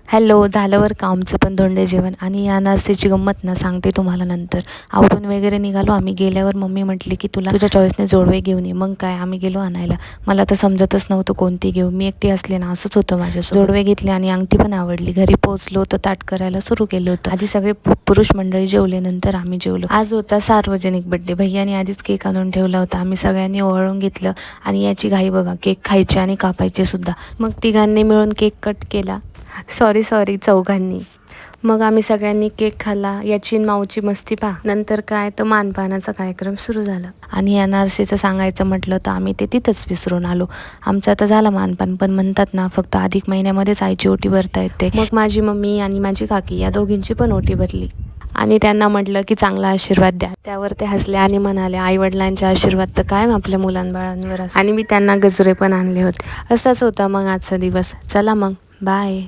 Hello, झालं बरं का आमचं पण धोंडे जेवण. आणि या अनारसेची गंमत ना सांगते तुम्हाला नंतर. आवरून वगैरे निघालो आम्ही. गेल्यावर मम्मी म्हटली की तुला तुझ्या चॉईसने जोडवे घेऊन ये. मग काय आम्ही गेलो आणायला. मला तर समजतच नव्हतं कोणती घेऊ. मी एकटी असले ना असंच होतं माझ्यासोबत. जोडवे घेतले आणि अंगठी पण आवडली. घरी पोहोचलो तर ताट करायला सुरू केलं होतं. आधी सगळे पुरुष मंडळी जेवले, नंतर आम्ही जेवलो. आज होता सार्वजनिक बड्डे. भैयाने आधीच केक आणून ठेवला होता. आम्ही सगळ्यांनी ओवाळून घेतलं आणि याची घाई बघा, केक खायचे आणि कापायचे सुद्धा. मग तिघांनी मिळून केक कट केला. सॉरी चौघांनी. मग आम्ही सगळ्यांनी केक खाल्ला. याची माऊची मस्ती पहा. नंतर काय तर मानपानाचा कार्यक्रम सुरू झाला. आणि अनारसेचं सांगायचं म्हटलं तर आम्ही ते तिथंच विसरून आलो. आमचं आता झालं मानपान, पण म्हणतात ना फक्त अधिक महिन्यामध्येच आईची ओटी भरता येते. मग माझी मम्मी आणि माझी काकी या दोघींची पण ओटी भरली आणि त्यांना म्हटलं की चांगला आशीर्वाद द्या. त्यावर ते हसले आणि म्हणाले, आईवडिलांचे आशीर्वाद तर कायम आपल्या मुलांबाळांवर असतात. आणि मी त्यांना गजरे पण आणले होते. असाच होता मग आजचा दिवस. चला मग, बाय.